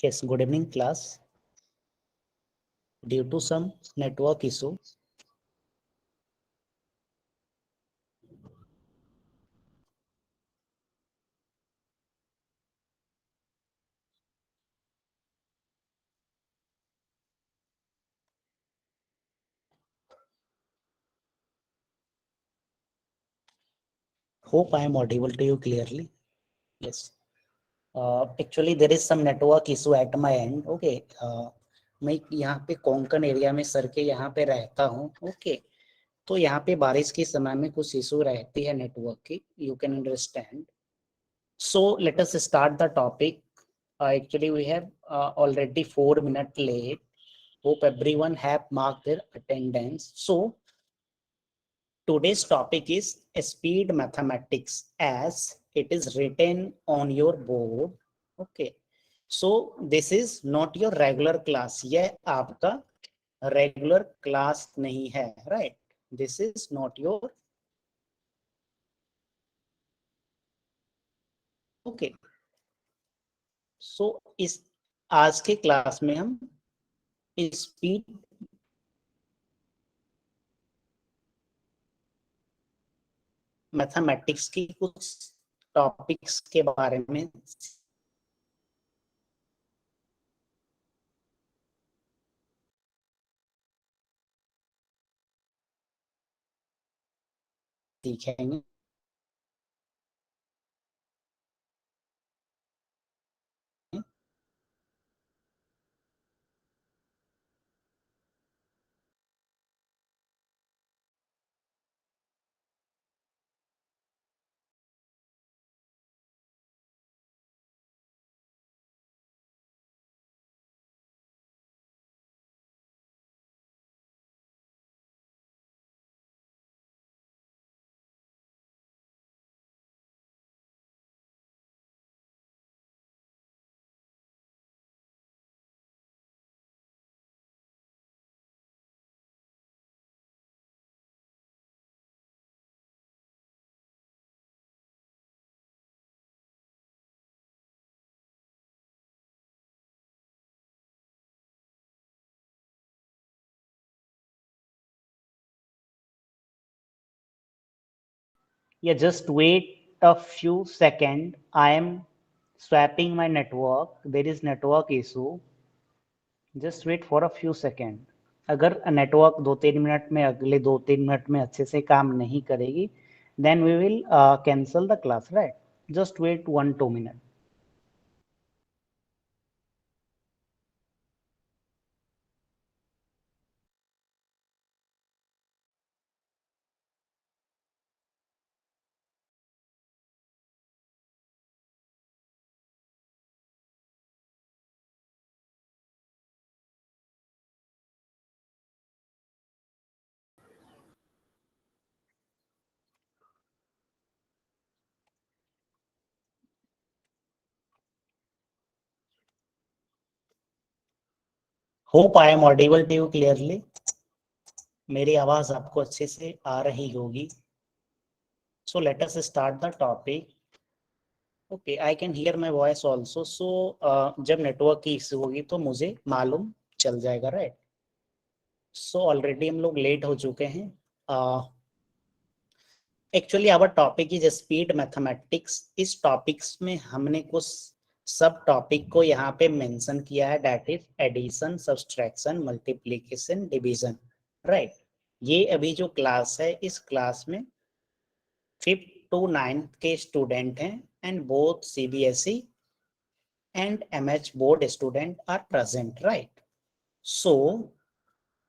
Yes, good evening, class. Due to some network issue, hope I am audible to you clearly. Yes. Actually, there is some network issue at my end. Okay. मैं यहाँ पे Konkan area में sir के यहाँ पे रहता हूँ. Okay. तो यहाँ पे बारिश के समय में कुछ इशू रहती है नेटवर्क की. You can understand. So let us start the topic. Actually, we have already 4 minutes late. Hope everyone have marked their attendance. So today's topic is speed mathematics as it is written on your board. Okay. So this is not your regular class. यह आपका regular class नहीं है, right? This is not your. Okay. So इस आज के class में हम speed mathematics की कुछ टॉपिक्स के बारे में सीखेंगे. Yeah, just wait a few seconds. I am swapping my network. There is network issue. Just wait for a few seconds. अगर नेटवर्क 2-3 मिनट में अगले 2-3 मिनट में अच्छे से काम नहीं करेगी, then we will cancel the class, right? Just wait 1-2 minutes. Hope I am audible to you clearly. मेरी आवाज आपको अच्छे से आ रही होगी. So let us start the topic. Okay, I can hear my voice also. So जब network की issue होगी तो मुझे मालूम चल जाएगा, राइट? सो ऑलरेडी हम लोग लेट हो चुके हैं. Actually our topic is speed mathematics. इस टॉपिक्स में हमने कुछ सब टॉपिक को यहाँ पे मेंशन किया है, that is addition, subtraction, multiplication, division, right? ये अभी जो क्लास है, इस क्लास में 5th to 9th के स्टूडेंट हैं and both CBSE and MH board student are present, right? So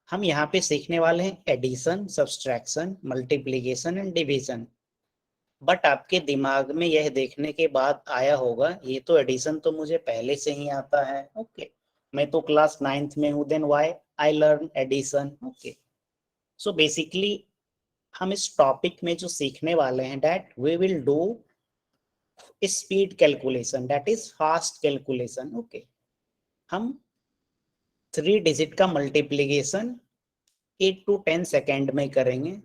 हम यहाँ पे सीखने वाले हैं addition, subtraction, multiplication and division. But आपके दिमाग में यह देखने के बाद आया होगा, ये तो एडिशन तो मुझे पहले से ही आता है. ओके, मैं तो क्लास 9th में हूँ, then why I learn addition. Okay, so basically हम इस टॉपिक में जो सीखने वाले हैं, that we will do speed calculation, that is fast calculation. Okay, हम 3 डिजिट का मल्टीप्लीकेशन 8 to 10 सेकेंड में करेंगे.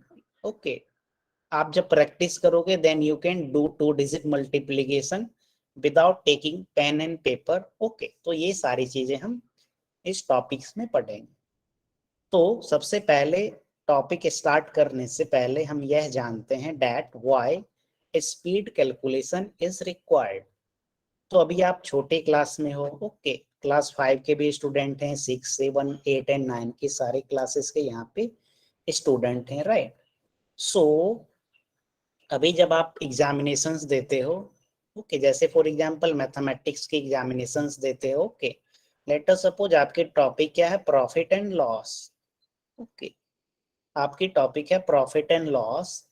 ओके, आप जब प्रैक्टिस करोगे then you can do 2 digit multiplication without taking pen and paper. Okay, तो ये सारी चीजें हम इस टॉपिक्स में पढ़ेंगे। तो सबसे पहले टॉपिक स्टार्ट करने से पहले हम यह जानते हैं that why speed calculation is required. तो अभी आप छोटे क्लास में हो, ओके, क्लास 5 के भी स्टूडेंट हैं, 6, 7, 8 एंड 9 की सारे क्लासेस के यहाँ पे स्टूडेंट हैं, राइट। सो अभी जब आप एग्जामिनेशंस देते हो, ओके, जैसे फॉर एग्जांपल मैथमेटिक्स की एग्जामिनेशंस देते हो, ओके, लेट अस सपोज आपके टॉपिक क्या है, प्रॉफिट एंड लॉस। ओके, आपकी टॉपिक है प्रॉफिट एंड लॉस,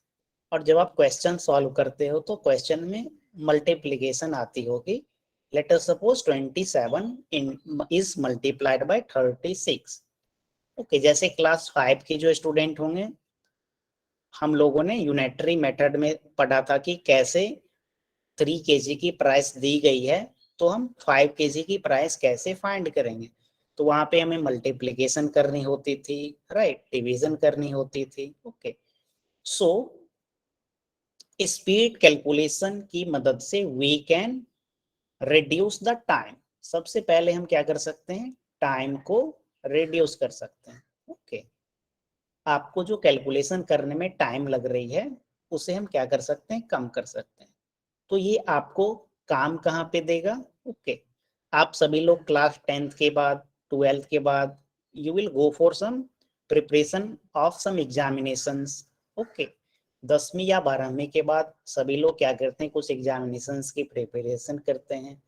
और जब आप क्वेश्चन सॉल्व करते हो तो क्वेश्चन में मल्टीप्लिकेशन आती होगी। Late us suppose 27 is multiplied by 36। Okay, जैसे क्लास 5 के जो स्टूडेंट होंगे, हम लोगों ने यूनिटरी मेथड में पढ़ा था कि कैसे 3 kg की प्राइस दी गई है तो हम 5 kg की प्राइस कैसे फाइंड करेंगे। तो वहां पे हमें मल्टीप्लिकेशन करनी होती थी, राइट, डिवीजन करनी होती थी। ओके, सो स्पीड कैलकुलेशन की मदद से we can reduce the time. सबसे पहले हम क्या कर सकते हैं, टाइम को रिड्यूस कर सकते हैं। ओके, आपको जो कैलकुलेशन करने में टाइम लग रही है उसे हम क्या कर सकते हैं, कम कर सकते हैं। तो ये आपको काम कहाँ पे देगा, ओके, आप सभी लोग क्लास 10th के बाद, 12th के बाद you will go for some preparation of some examinations. Okay, 10वीं या 12वीं के बाद सभी लोग क्या करते हैं, कुछ एग्जामिनेशंस की प्रिपरेशन करते हैं।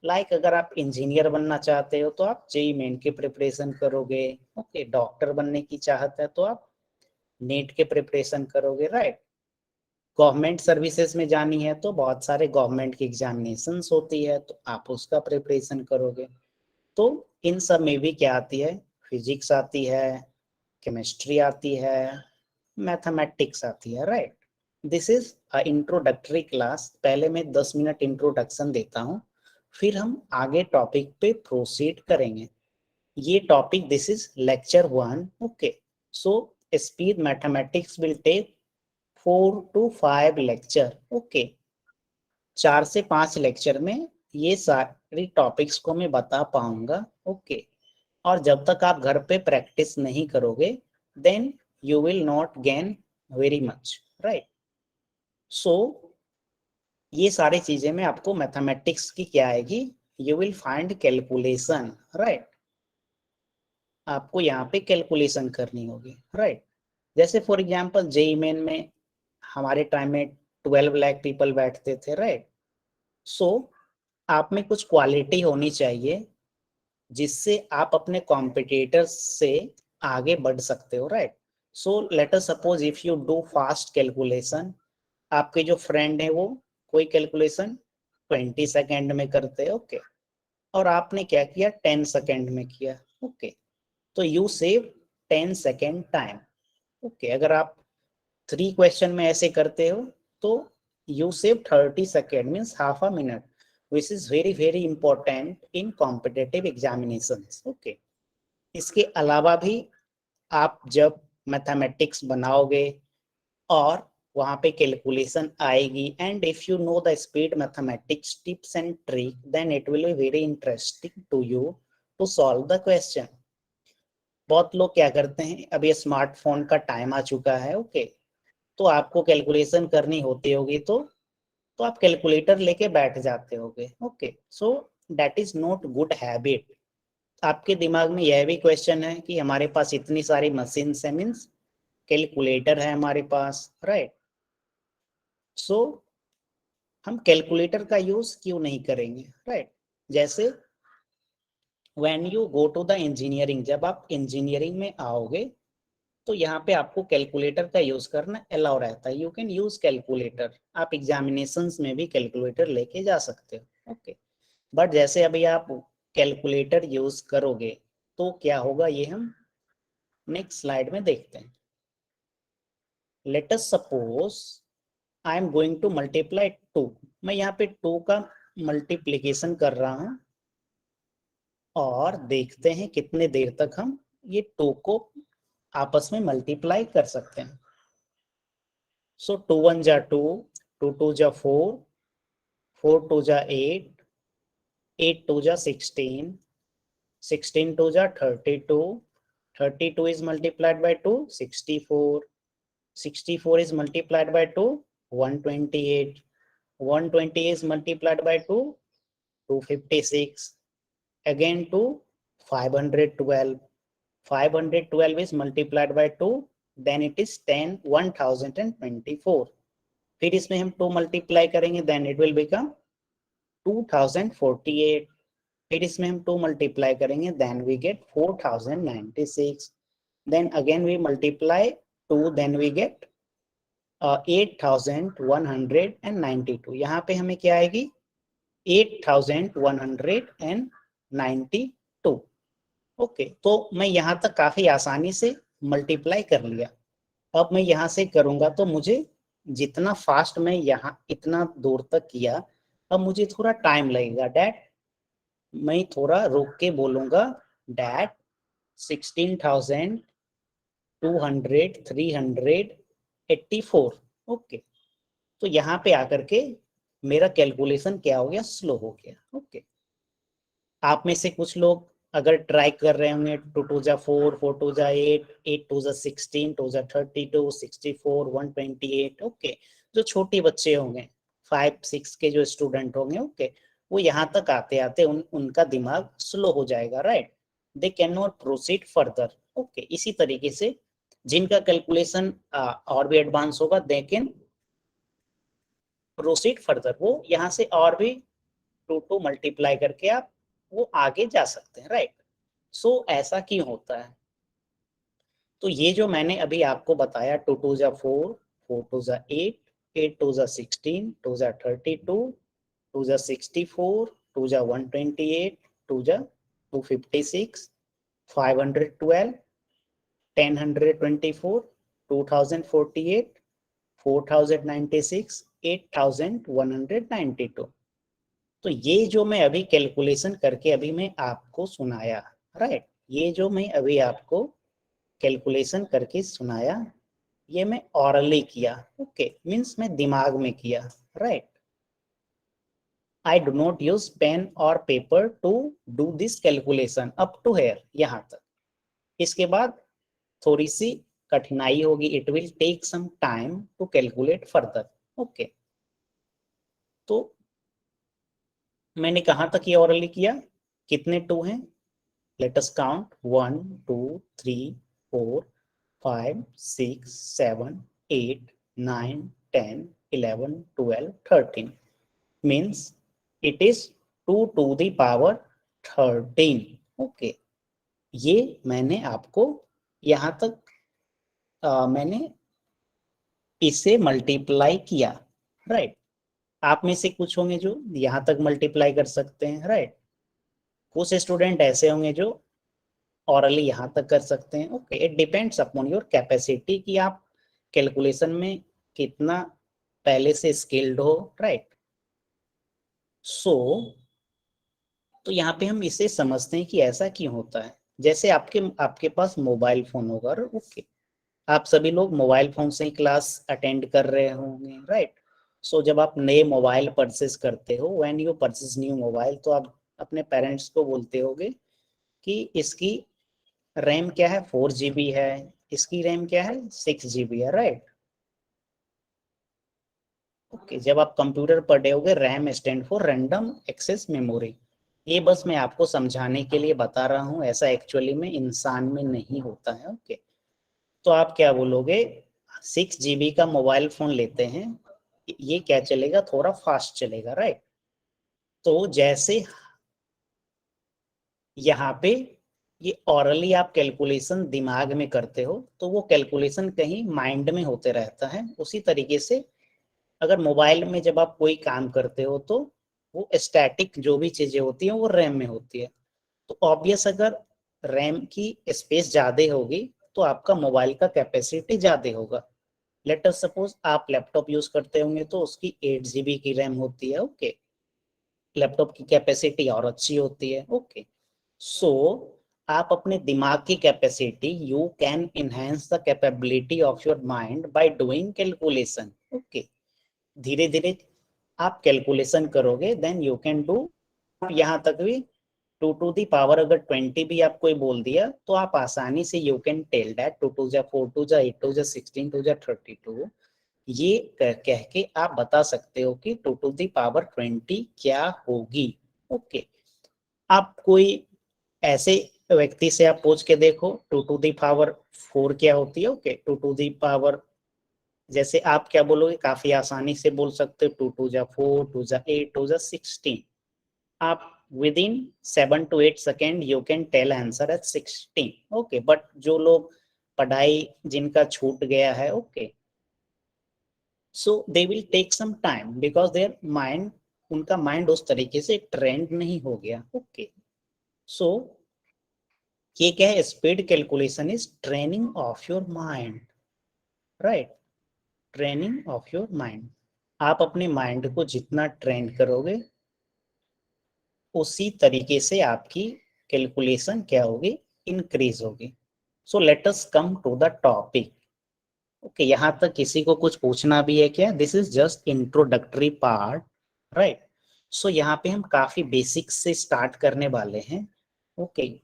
लाइक अगर आप इंजीनियर बनना चाहते हो तो आप जेईई मेन की प्रिपरेशन करोगे। ओके, डॉक्टर बनने की चाहत है तो आप नीट के प्रिपरेशन करोगे, राइट। गवर्नमेंट सर्विसेज में जानी है तो बहुत सारे गवर्नमेंट की एग्जामिनेशंस होती है तो आप उसका प्रिपरेशन करोगे। तो इन सब में भी क्या आती है, फिजिक्स आती है, केमिस्ट्री आती है, मैथमेटिक्स आती है, right. This is a introductory class. पहले मैं 10 मिनट इंट्रोडक्शन देता हूँ, फिर हम आगे टॉपिक पे प्रोसीड करेंगे। ये topic, this is lecture 1। Okay, so speed mathematics will take 4 to 5 lecture. Okay, 4 से 5 लेक्चर में ये सारी टॉपिक्स को मैं बता पाऊंगा। ओके, और जब तक आप घर पे प्रैक्टिस नहीं करोगे then you will not gain very much, right. So ये सारी चीजें में आपको मैथमेटिक्स की क्या आएगी, you will find calculation, right. आपको यहाँ पे कैलकुलेशन करनी होगी, राइट। जैसे फॉर एग्जांपल जेईई मेन में हमारे टाइम में 12 लाख पीपल बैठते थे, राइट। सो आप में कुछ क्वालिटी होनी चाहिए जिससे आप अपने कॉम्पिटिटर्स से आगे बढ़ सकते हो, right. So let us suppose if you do fast calculation, आपके जो फ्रेंड है वो कोई कैलकुलेशन 20 सेकेंड में करते हैं, ओके, और आपने क्या किया, 10 सेकेंड में किया। ओके, तो you save 10 second time. Okay, अगर आप 3 क्वेश्चन में ऐसे करते हो तो you save 30 second, means half a minute, which is very very important in competitive examinations. Okay, इसके अलावा भी आप जब मैथमेटिक्स बनाओगे और वहां पे कैलकुलेशन आएगी, and if you know the speed mathematics tips and trick, then it will be very interesting to you to solve the question. बहुत लोग क्या करते हैं, अभी स्मार्टफोन का टाइम आ चुका है, ओके, तो आपको कैलकुलेशन करनी होती होगी तो आप कैलकुलेटर लेके बैठ जाते होगे। Okay, so that is not good habit. आपके दिमाग में यह भी क्वेश्चन है कि हमारे पास इतनी सारी मशीन है, मीन्स कैलकुलेटर है हमारे पास, राइट। सो हम कैलकुलेटर का यूज क्यों नहीं करेंगे, राइट। जैसे when you go to the engineering, जब आप इंजीनियरिंग में आओगे तो यहाँ पे आपको कैलकुलेटर का यूज करना अलाउ रहता है। यू कैन यूज कैलकुलेटर, आप एग्जामिनेशंस में भी कैलकुलेटर लेके जा सकते हो। ओके, बट जैसे अभी आप कैलकुलेटर यूज करोगे तो क्या होगा, ये हम नेक्स्ट स्लाइड में देखते हैं। Let us suppose I am going to multiply 2। मैं यहाँ पे 2 का मल्टीप्लीकेशन कर रहा हूँ और देखते हैं कितने देर तक हम ये 2 को आपस में मल्टीप्लाई कर सकते हैं। सो 2 1 जा 2, 2 2 जा 4, 4 2 जा 8, 8 2 जा 16, 16 2 जा 32, 32 is multiplied by 2, 64, 64 is multiplied by 2, 128, 120 is multiplied by 2, 256, again 2, 512, 512 is multiplied by 2, then it is 1024. फिर इसमें हम 2 मल्टीप्लाई करेंगे, then it will become 2048. फिर इसमें हम 2 मल्टीप्लाई करेंगे, then we get 4096. then again we multiply 2, then we get 8192. यहाँ पे हमें क्या आएगी 8192. ओके, तो मैं यहाँ तक काफी आसानी से मल्टीप्लाई कर लिया। अब मैं यहाँ से करूंगा तो मुझे जितना फास्ट मैं यहाँ इतना दूर तक किया, अब मुझे थोड़ा टाइम लगेगा। डैट मैं थोड़ा रोक के बोलूंगा, डैट 16,200 384। ओके, तो यहाँ पे आकर के मेरा कैलकुलेशन क्या हो गया, स्लो हो गया। ओके, आप में से कुछ लोग अगर ट्राई कर रहे होंगे 2 2 जा 4, 4 2 जा 8, 8 2 जा 16, 2 जा 32, 64, 128। ओके, जो छोटे बच्चे होंगे 5 6 के जो स्टूडेंट होंगे, ओके, वो यहाँ तक आते आते उनका दिमाग स्लो हो जाएगा, right, they can not proceed further. Okay, इसी तरीके से जिनका कैलकुलेशन और भी एडवांस होगा, दे कैन प्रोसीड फर्दर, वो यहाँ से और भी 2 2 मल्टीप्लाई करके आप वो आगे जा सकते हैं, राइट। सो ऐसा क्यों होता है? तो ये जो मैंने अभी आपको बताया 2 2 जा 4, 4 2 जा 8, 8 2 जा 16, 2 जा 32, 2 जा 64, 2 जा 128, 2 जा 256, 512, 1024, 2048, 4096, 8192। तो ये जो मैं अभी कैलकुलेशन करके अभी मैं आपको सुनाया, राइट, ये जो मैं अभी आपको कैलकुलेशन करके सुनाया, ये मैं ऑरली किया। ओके, मीन्स मैं दिमाग में किया, right. I do not use pen और paper to do this calculation up to here, यहाँ तक। इसके बाद थोड़ी सी कठिनाई होगी, it will take some time to calculate further. Okay, तो मैंने कहाँ तक ये ऑरली किया, कितने 2 हैं, let us count 1 2 3 4 5 6 7 8 9 10 11 12 13, means it is 2 to the power 13। Okay, ये मैंने आपको यहाँ तक मैंने इसे मल्टीप्लाई किया, राइट। आप में से कुछ होंगे जो यहाँ तक मल्टीप्लाई कर सकते हैं, राइट। कुछ स्टूडेंट ऐसे होंगे जो ऑरली यहाँ तक कर सकते हैं। Okay, it depends upon your capacity कि आप कैलकुलेशन में कितना पहले से स्किल्ड हो, राइट। सो तो यहाँ पे हम इसे समझते हैं कि ऐसा क्यों होता है। जैसे आपके पास मोबाइल फोन होगा, ओके, आप सभी लोग मोबाइल फोन से ही क्लास अटेंड कर रहे होंगे, राइट। सो जब आप नए मोबाइल परचेज करते हो, when you purchase new mobile, तो आप अपने पेरेंट्स को बोलते होगे कि इसकी रैम क्या है, 4 GB है, इसकी रैम क्या है, 6 GB है, राइट। ओके, जब आप कंप्यूटर पढ़े होगे, RAM stand for random access memory. ये बस मैं आपको समझाने के लिए बता रहा हूँ, ऐसा एक्चुअली में इंसान में नहीं होता है। ओके, तो आप क्या बोलोगे, 6 GB का मोबाइल फोन लेते हैं, ये क्या चलेगा, थोड़ा फास्ट चलेगा, राइट। तो जैसे यहाँ पे ये ऑरली आप कैलकुलेशन दिमाग में करते हो, तो वो कैलकुलेशन कहीं माइंड में होते रहता है। उसी तरीके से अगर मोबाइल में जब आप कोई काम करते हो, तो वो स्टैटिक जो भी चीजें होती हैं वो रैम में होती है। तो ऑब्वियस, अगर रैम की स्पेस ज्यादा होगी तो आपका मोबाइल का कैपेसिटी ज्यादा होगा। लेट अस सपोज आप लैपटॉप यूज करते होंगे तो उसकी 8 GB की रैम होती है। ओके, लैपटॉप की कैपेसिटी और अच्छी होती है। ओके, सो आप अपने दिमाग की capacity, you can enhance the capability of your mind by doing calculation. Okay, धीरे धीरे आप कैलकुलेशन करोगे देन यू कैन डू, यहाँ तक भी 2 टू दी पावर अगर 20 भी आपको बोल दिया तो आप आसानी से you can tell that 2 two जा 4 टू जा 8 टू जा 16 टू जा 32, ये कह के आप बता सकते हो कि 2 टू दी पावर 20 क्या होगी। ओके, आप कोई ऐसे व्यक्ति से आप पूछ के देखो 2 टू दी पावर 4 क्या होती है। ओके, 2 टू दी पावर, जैसे आप क्या बोलोगे, काफी आसानी से बोल सकते हो 2 टू जा 4 टू जा 8 टू जा 16। आप within 7 to 8 second you can tell answer at 16। Okay, but जो लोग पढ़ाई जिनका छूट गया है, okay, so they will take some time because their mind, उनका माइंड उस तरीके से ट्रेंड नहीं हो गया। ओके, सो ये क्या है, speed calculation is training of your mind, right, training of your mind. आप अपने माइंड को जितना ट्रेन करोगे उसी तरीके से आपकी कैलकुलेशन क्या होगी, इंक्रीज होगी। So let us come to the topic. Okay, यहाँ तक किसी को कुछ पूछना भी है क्या? This is just introductory part, right. So यहाँ पे हम काफी बेसिक से स्टार्ट करने वाले हैं। ओके,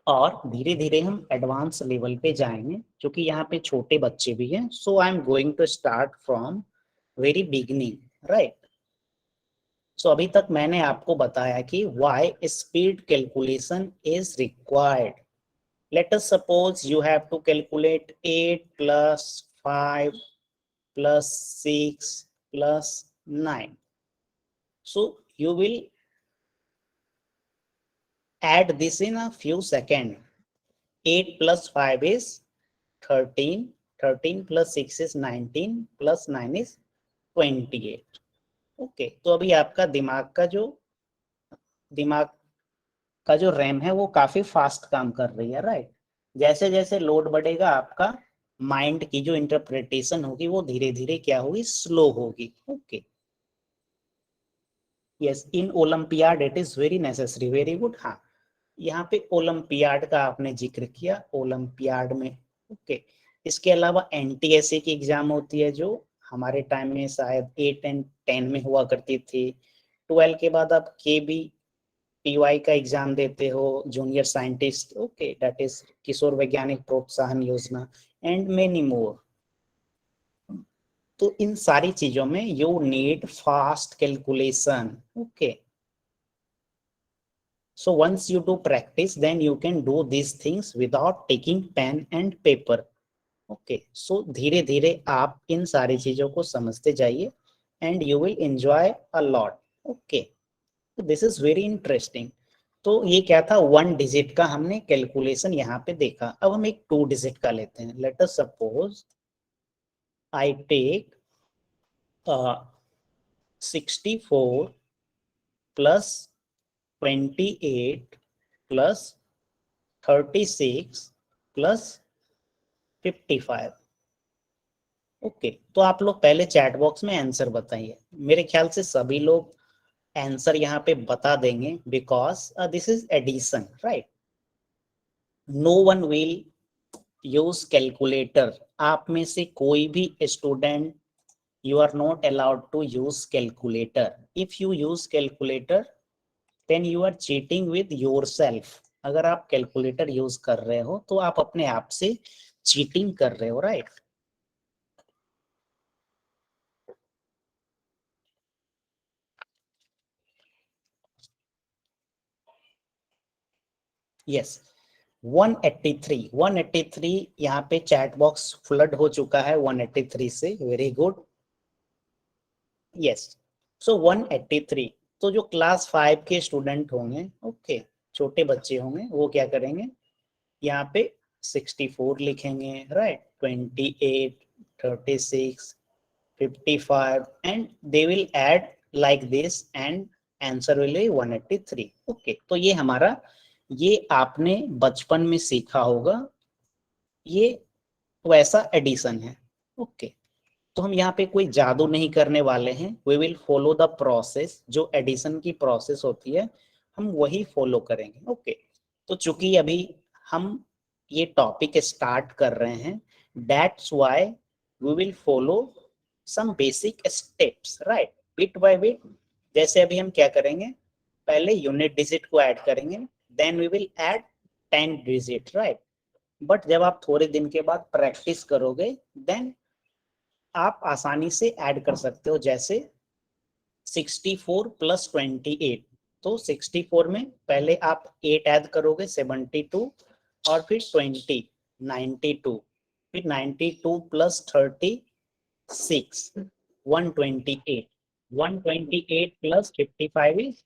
और धीरे धीरे हम एडवांस लेवल पे जाएंगे क्योंकि यहाँ पे छोटे बच्चे भी हैं। So I am going to start from very beginning, right. So अभी तक मैंने आपको बताया कि why speed calculation is required. Let us suppose you have to calculate 8 plus 5 plus 6 plus 9. So you will add this in a few seconds. 8 plus 5 is 13, 13 plus 6 is 19, plus 9 is 28. Okay, तो अभी आपका दिमाग का जो RAM है वो काफी fast काम कर रही है, राइट। जैसे जैसे लोड बढ़ेगा आपका माइंड की जो इंटरप्रिटेशन होगी वो धीरे धीरे क्या होगी, स्लो होगी। Okay, yes, in olympiad it is very necessary, very good. हाँ, यहाँ पे ओलंपियाड का आपने जिक्र किया, ओलंपियाड में, ओके, इसके अलावा एनटीएसए की एग्जाम होती है जो हमारे टाइम में शायद 8 और 10 में हुआ करती थी। 12 के बाद आप केबी पीवाई का एग्जाम देते हो, junior scientist, okay, that is Kishore Vaigyanik Protsahan योजना, एंड मेनी मोर। तो इन सारी चीजों में you need fast calculation. Okay, so once you do practice then you can do these things without taking pen and paper. Okay, so धीरे धीरे आप इन सारी चीजों को समझते जाइए and you will enjoy a lot. Okay, this is very interesting. तो ये क्या था, 1 डिजिट का हमने कैलकुलेशन यहाँ पे देखा। अब हम एक 2 डिजिट का लेते हैं। Let us suppose I take 64 plus 28 plus 36 plus 55। Okay, तो आप लोग पहले चैट बॉक्स में आंसर बताइए। मेरे ख्याल से सभी लोग आंसर यहाँ पे बता देंगे because this is addition, right. No one will use calculator. आप में से कोई भी student, you are not allowed to use calculator. If you use calculator then you are cheating with yourself. अगर आप कैलकुलेटर यूज कर रहे हो तो आप अपने आप से चीटिंग कर रहे हो, राइट। यस, 183 यहाँ पे चैट बॉक्स फ्लड हो चुका है 183 से, वेरी गुड। यस, सो 183। तो जो क्लास 5 के स्टूडेंट होंगे, ओके, छोटे बच्चे होंगे, वो क्या करेंगे, यहाँ पे 64 लिखेंगे, right, 28, 36, 55 and they will add like this and answer will be 183। Okay, तो ये हमारा, ये आपने बचपन में सीखा होगा, ये वैसा एडिशन है। ओके, तो हम यहाँ पे कोई जादू नहीं करने वाले हैं। We will follow the process, जो एडिशन की प्रोसेस होती है हम वही फॉलो करेंगे। ओके, तो चूंकि अभी हम ये टॉपिक स्टार्ट कर रहे हैं, that's why we will follow some basic steps, right, bit by bit. जैसे अभी हम क्या करेंगे, पहले यूनिट डिजिट को ऐड करेंगे, then we will add 10 digit, right. But जब आप थोड़े दिन के बाद प्रैक्टिस करोगे देन आप आसानी से ऐड कर सकते हो। जैसे 64 प्लस 28, तो 64 में पहले आप 8 ऐड करोगे 72, और फिर 20 92, फिर 92 प्लस 36 128, 128 प्लस 55 इज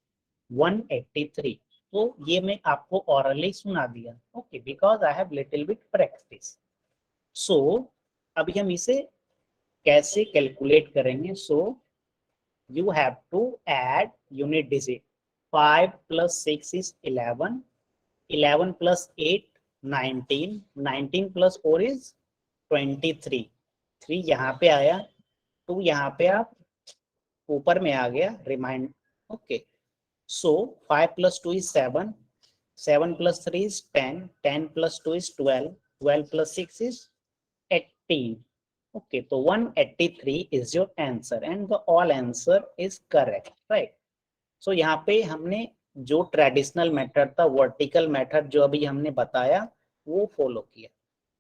183। तो ये मैं आपको ऑरली सुना दिया, okay, because I have little bit practice. So अभी हम इसे कैसे कैलकुलेट करेंगे। सो you have to add unit digit. 5 plus 6 is 11, 11 plus 8 19, 19 plus 4 is 23, 3 यहाँ पे आया, 2 यहाँ पे आप ऊपर में आ गया, remind, okay. So 5 plus 2 is 7, 7 plus 3 is 10, 10 plus 2 is 12, 12 plus 6 is 18. Okay, so 183 is your answer and the all answer is correct, right? So यहाँ पे हमने जो ट्रेडिशनल मेथड था, वर्टिकल मेथड जो अभी हमने बताया, वो फॉलो किया।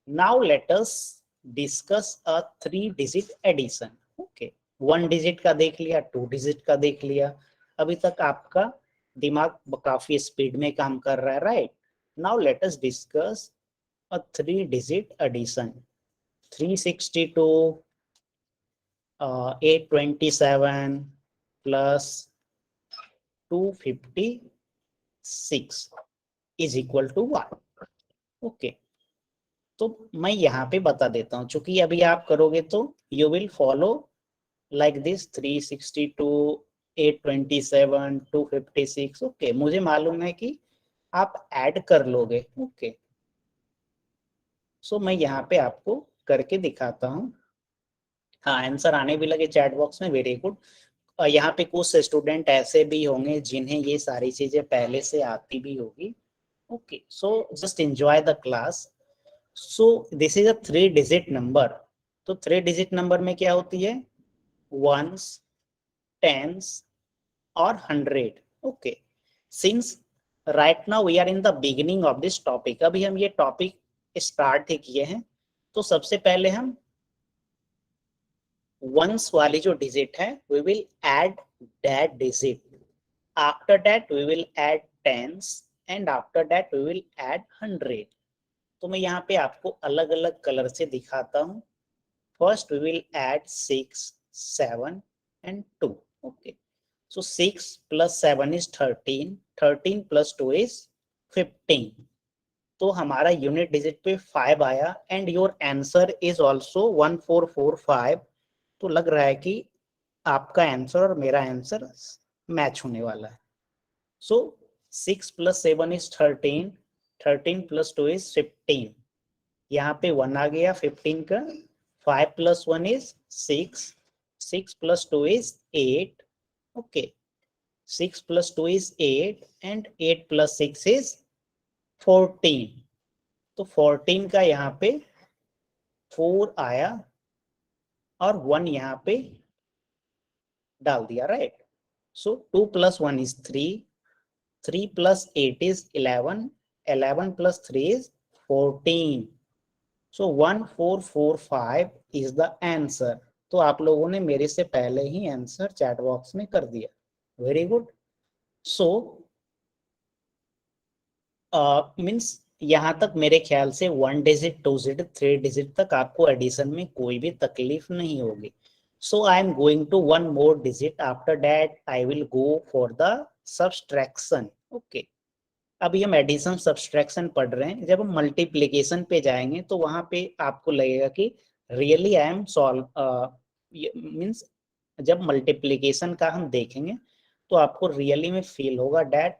Now let us discuss a 3 digit addition. Okay, 1 digit का देख लिया, 2 डिजिट का देख लिया, अभी तक आपका दिमाग काफी स्पीड में काम कर रहा है, right. Now let us discuss a 3 digit addition. 362 827 plus 256 is equal to 1। Okay, तो मैं यहाँ पे बता देता हूँ, चूंकि अभी आप करोगे तो you will follow like this 362 827 256। Okay, मुझे मालूम है कि आप ऐड कर लोगे। ओके, सो मैं यहाँ पे आपको करके दिखाता हूँ। हाँ, आंसर आने भी लगे चैट बॉक्स में, वेरी गुड। यहाँ पे कुछ स्टूडेंट ऐसे भी होंगे जिन्हें ये सारी चीजें पहले से आती भी होगी। Okay, so just enjoy the class. So this is a 3 digit number. तो 3 डिजिट नंबर में क्या होती है, वंस, टेंस और 100। Okay, since right now we are in the beginning of this topic, अभी हम ये टॉपिक स्टार्ट ही किए हैं, तो सबसे पहले हम वंस वाली जो डिजिट है we will add that digit, after that we will add tens, and after that we will add 100। तो मैं यहाँ पे आपको अलग अलग कलर से दिखाता हूँ। First we will add 6 7 and 2। Okay, so 6 plus 7 is 13, 13 plus 2 is 15। तो हमारा यूनिट डिजिट पे 5 आया and your answer is also 1445। तो लग रहा है कि आपका आंसर और मेरा आंसर मैच होने वाला है। सो 6 प्लस 7 इज 13, 13 प्लस 2 इज 15, यहाँ पे 1 आ गया 15 का। 5 plus 1 is 6, 6 plus 2 is 8। Okay, 6 plus 2 is 8 and 8 plus 6 is 14। तो 14 का यहाँ पे 4 आया और 1 यहाँ पे डाल दिया, right. So 2 plus 1 is 3, 3 plus 8 is 11, 11 plus 3 is 14। So 1445 is the answer. तो आप लोगों ने मेरे से पहले ही आंसर चैट बॉक्स में कर दिया, वेरी गुड। सो मीन्स यहाँ तक मेरे ख्याल से 1 डिजिट 2 डिजिट 3 डिजिट तक आपको एडिशन में कोई भी तकलीफ नहीं होगी। So I am going to 1 more digit, after that I will go for the subtraction. Okay, अभी हम एडिशन सब्सट्रैक्शन पढ़ रहे हैं, जब हम मल्टीप्लिकेशन पे जाएंगे तो वहां पे आपको लगेगा कि really I am solve, means जब मल्टीप्लिकेशन का हम देखेंगे तो आपको रियली में फील होगा that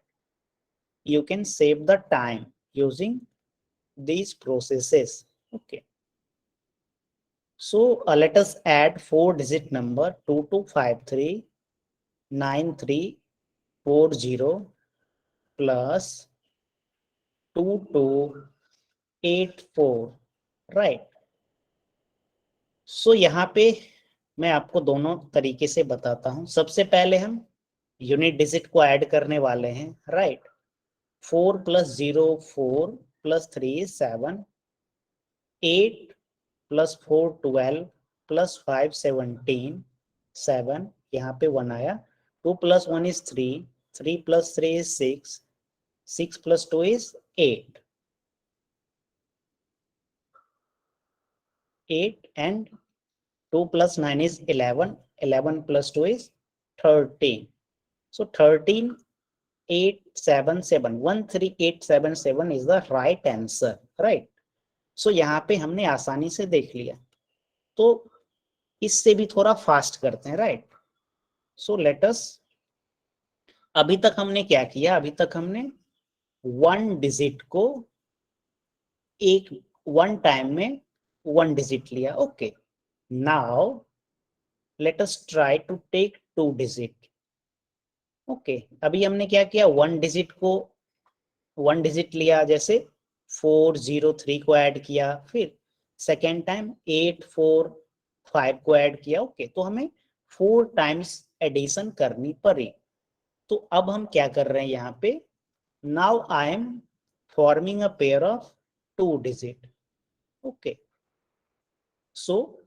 you can save the time using these processes. Okay, so let us add 4 digit number 2253 9340 plus 2284, right. So यहाँ पे मैं आपको दोनों तरीके से बताता हूं। सबसे पहले हम यूनिट डिजिट को ऐड करने वाले हैं, राइट। 4 + 0 4 + 3 7, 8 + 4 12 + 5 17, 7 यहाँ पे 1 आया। 2 + 1 is 3, 3 + 3 is 6, 6 + 2 is 8, 8 and 2 + 9 is 11, 11 + 2 is 13. So 13 8 7 7, 13877 is the right answer, right. So यहाँ पे हमने आसानी से देख लिया, तो इससे भी थोड़ा फास्ट करते हैं, राइट। सो लेट अस, अभी तक हमने क्या किया, अभी तक हमने 1 डिजिट को एक 1 टाइम में 1 डिजिट लिया, okay. Now let us try to take 2 digit, okay. अभी हमने क्या किया, 1 डिजिट को 1 डिजिट लिया, जैसे 403 को ऐड किया, फिर सेकेंड टाइम 845 को ऐड किया, ओके। तो हमें 4 टाइम्स एडिशन करनी पड़ी। तो अब हम क्या कर रहे हैं यहाँ पे, now I am forming a pair of 2 digit, okay. So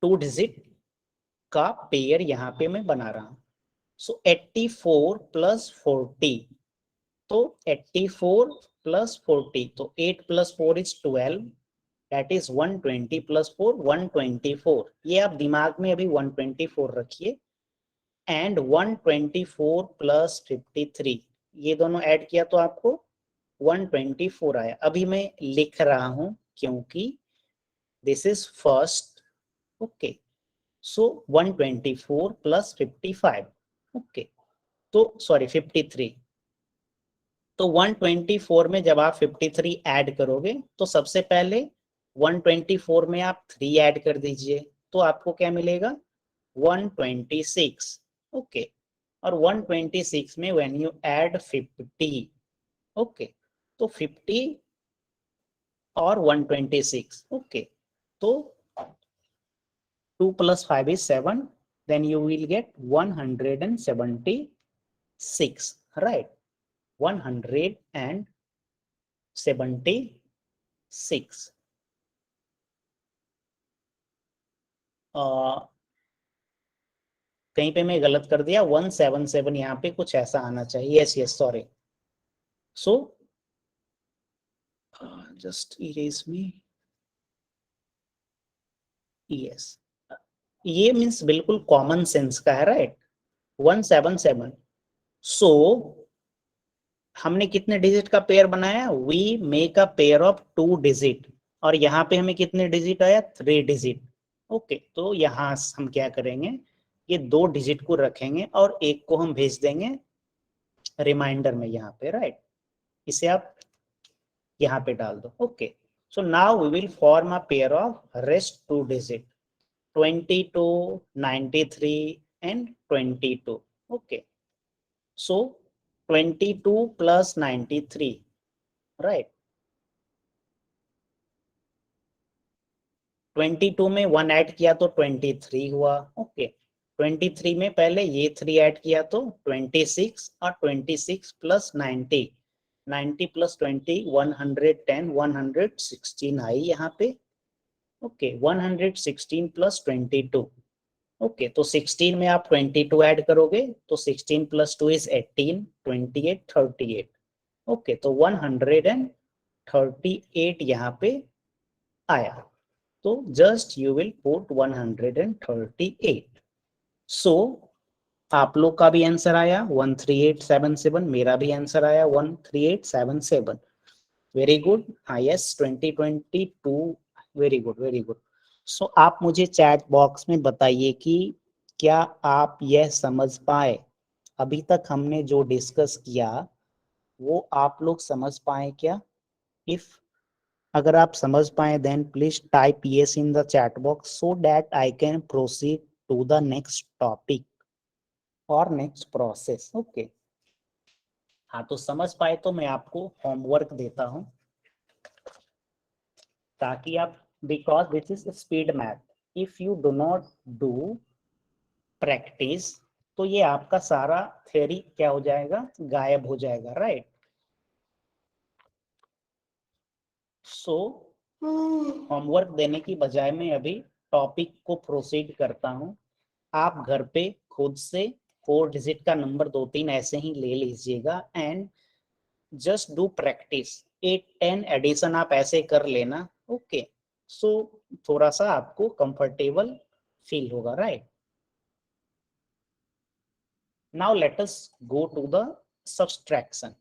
2 digit का पेयर यहाँ पे मैं बना रहा हूं। सो 84 + 40, तो 84 + 40, तो 8 + 4 is 12, दैट इज 120 + 4 124। ये आप दिमाग में अभी 124 रखिए। एंड 124 + 53, ये दोनों ऐड किया तो आपको 124 आया। अभी मैं लिख रहा हूं क्योंकि this is first, okay. So 124 + 55, okay. तो सॉरी 53, तो 124 में जब आप 53 ऐड करोगे तो सबसे पहले 124 में आप 3 ऐड कर दीजिए, तो आपको क्या मिलेगा, 126, ओके। और 126 में व्हेन यू ऐड 50, ओके, तो 50 और 126, ओके। तो 2 + 5 is 7, then you will get 176, right, 176। कहीं पे मैं गलत कर दिया, 177 यहाँ पे कुछ ऐसा आना चाहिए, yes yes sorry. So just erase me, yes, ये मीन्स बिल्कुल कॉमन सेंस का है, राइट, 177। सो हमने कितने डिजिट का पेयर बनाया, we make a pair of 2 digit, और यहाँ पे हमें कितने डिजिट आया, 3 डिजिट, ओके। तो यहाँ हम क्या करेंगे, ये 2 डिजिट को रखेंगे और एक को हम भेज देंगे रिमाइंडर में यहाँ पे, राइट। इसे आप यहाँ पे डाल दो, okay. So now we will form a pair of rest 2 digit, 22 93 and 22, okay. So 22 + 93, right, 22 में 1 ऐड किया तो 23 हुआ, ओके। 23 में पहले ये 3 ऐड किया तो 26, और 26 + 90, 90 + 20 110, 116 आई यहाँ पे, ओके। 116 + 22, ओके। तो 16 में आप 22 ऐड करोगे तो 16 + 2 is 18, 28 38, ओके। तो 138 यहाँ पे आया, तो जस्ट यू विल पुट 138। सो आप लोग का भी आंसर आया 13877, मेरा भी आंसर आया 13877। वेरी गुड, हाँ yes 2022, very good very good. So आप मुझे चैट बॉक्स में बताइए कि क्या आप यह समझ पाए, अभी तक हमने जो डिस्कस किया वो आप लोग समझ पाए क्या। इफ अगर आप समझ पाए then please type yes in the chat box so that I can proceed to the next topic और नेक्स्ट प्रोसेस, ओके। हाँ तो समझ पाए तो मैं आपको होमवर्क देता हूँ ताकि आप, because this is speed math, if you do not do practice, तो ये आपका सारा थ्योरी क्या हो जाएगा, गायब हो जाएगा, राइट। सो होमवर्क देने की बजाय मैं अभी टॉपिक को प्रोसीड करता हूँ। आप घर पे खुद से 4 डिजिट का नंबर 2-3 ऐसे ही ले लीजिएगा and just do practice. 8-10 addition आप ऐसे कर लेना, ओके। सो थोड़ा सा आपको कंफर्टेबल फील होगा, right. Now let us go to the subtraction.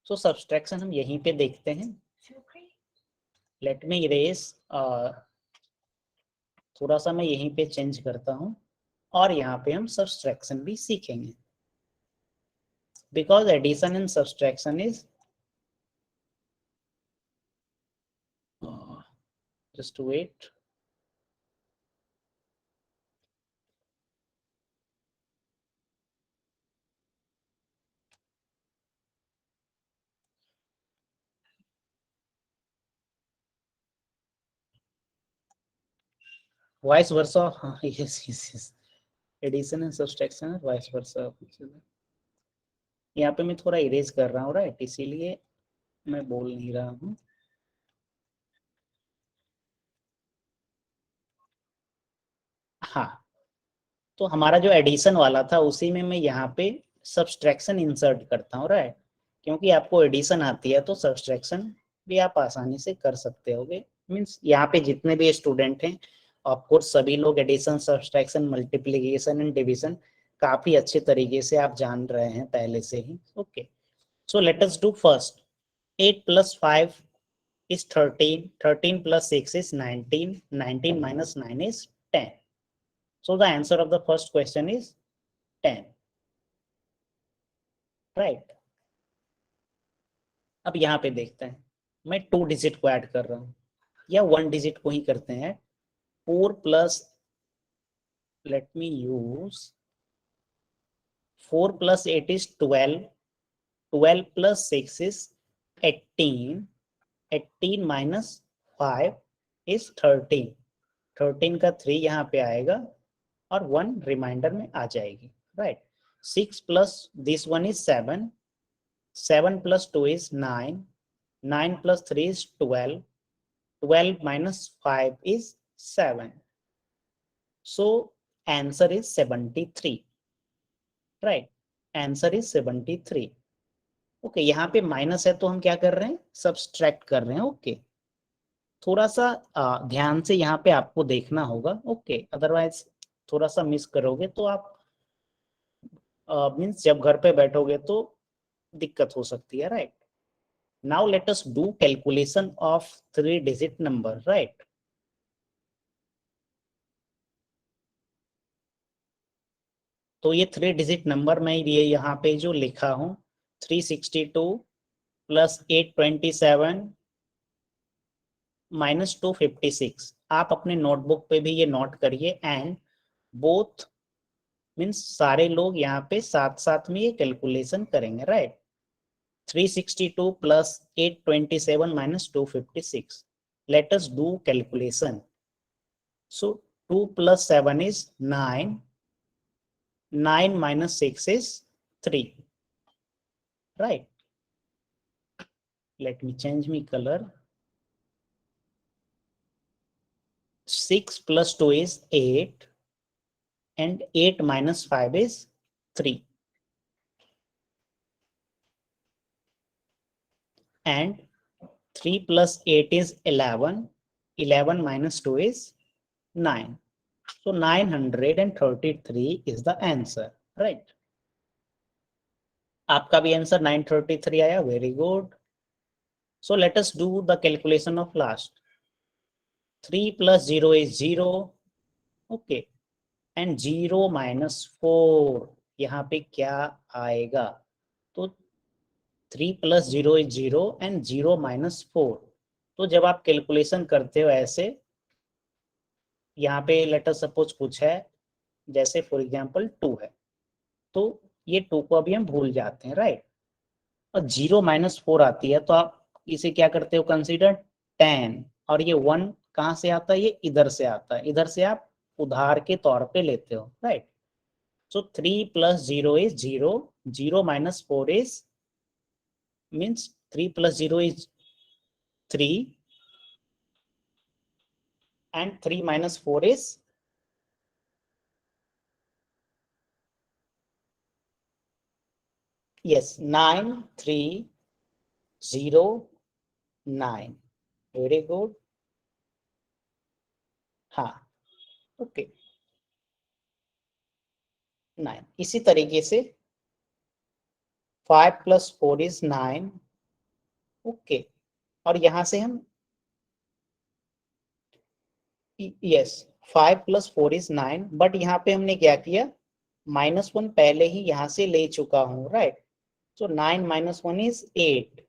So subtraction हम यहीं पे देखते हैं। लेट मी इरेज, थोड़ा सा मैं यहीं पे चेंज करता हूँ और यहाँ पे हम सब्सट्रैक्शन भी सीखेंगे, because addition and subtraction is just wait. Vice versa, yes. Addition and subtraction vice versa. यहाँ पे मैं थोड़ा इरेज कर रहा हूँ, राइट, इसीलिए मैं बोल नहीं रहा हूँ। हाँ, तो हमारा जो एडिशन वाला था उसी में मैं यहाँ पे सब्सट्रैक्शन इंसर्ट करता हूँ, राइट। क्योंकि आपको एडिशन आती है तो सब्सट्रैक्शन भी आप आसानी से कर सकते होगे। मीन्स यहाँ पे जितने भी स्टूडेंट हैं, ऑफकोर्स सभी लोग addition, subtraction, multiplication and division काफी अच्छे तरीके से आप जान रहे हैं पहले से ही, okay. So let us do first. 8 + 5 is 13, 13 + 6 is 19, 19 - 9 is 10. So the answer of the first question is 10, right? अब यहाँ पे देखते हैं, मैं 2 डिजिट को ऐड कर रहा हूँ या 1 डिजिट को ही करते हैं। 4 plus, let me use 4 + 8 is 12, 12 + 6 is 18, 18 - 5 is 13, 13 का 3 यहाँ पे आएगा और 1 रिमाइंडर में आ जाएगी, right. 6 plus this one is 7, 7 + 2 is 9, 9 + 3 is 12, 12 - 5 is 7. So answer is 73, right? Answer is 73. Okay, यहाँ पे माइनस है तो हम क्या कर रहे हैं, सब्सट्रैक्ट कर रहे हैं, ओके। थोड़ा सा ध्यान से यहाँ पे आपको देखना होगा, ओके, अदरवाइज थोड़ा सा मिस करोगे तो आप मीन्स जब घर पे बैठोगे तो दिक्कत हो सकती है, right. Now let us do calculation of 3 digit number, right. तो ये 3 डिजिट नंबर मैं ये यहाँ पे जो लिखा हूँ, 362 + 827 - 256, आप अपने नोटबुक पे भी ये नोट करिए एंड बोथ मीन्स सारे लोग यहाँ पे साथ साथ में ये कैलकुलेशन करेंगे, right. 362 + 827 - 256, let us do calculation. So 2 + 7 is 9, 9 - 6 is 3, right. Let me change my color. 6 + 2 is 8 and 8 - 5 is 3, and 3 + 8 is 11, 11 - 2 is 9. So 933 is the answer, right. आपका भी आंसर 933 आया, very good. So let us do the calculation of last. 3 + 0 is 0, okay, and 0 - 4 यहाँ पे क्या आएगा, तो 3 + 0 is 0 and 0 - 4। तो जब आप कैलकुलेशन करते हो ऐसे, यहाँ पे लेट अस सपोज कुछ है, जैसे फॉर एग्जांपल 2 है, तो ये 2 को अभी हम भूल जाते हैं, राइट। और 0 - 4 आती है तो आप इसे क्या करते हो, कंसीडर 10, और ये 1 कहाँ से आता है? ये इधर से आता है, इधर से आप उधार के तौर पे लेते हो, right. So 3 + 0 is 0, 0 - 4 is means 3 + 0 is 3 and 3 - 4 is yes 9 3 0 9. Very good. हाँ, ओके 9। इसी तरीके से 5 + 4 is 9, ओके। और यहां से हम यस 5 + 4 is 9, बट यहाँ पे हमने क्या किया, -1 पहले ही यहाँ से ले चुका हूँ, right. So 9 - 1 is 8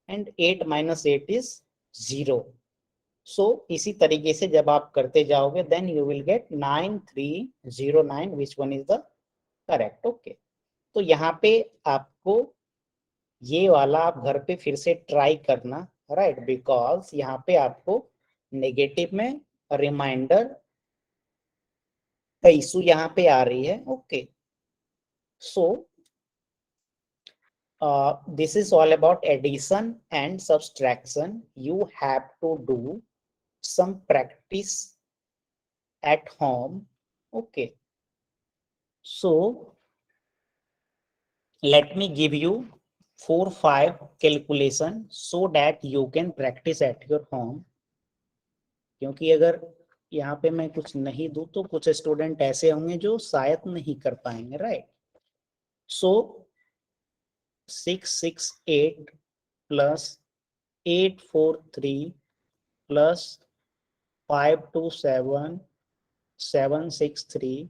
and 8 - 8 is 0. So इसी तरीके से जब आप करते जाओगे then you will get 9309, which one is the correct, okay. तो यहाँ पे आपको ये वाला आप घर पे फिर से ट्राई करना, राइट, बिकॉज यहाँ पे आपको नेगेटिव में रिमाइंडर का इशू यहाँ पे आ रही है, okay. So this is all about addition and subtraction. You have to do some practice at home, okay. So let me give you 4-5 calculation so that you can practice at your home. क्योंकि अगर यहाँ पे मैं कुछ नहीं दूं तो कुछ स्टूडेंट ऐसे होंगे जो शायद नहीं कर पाएंगे, राइट। सो 668 + 843 + 527 763,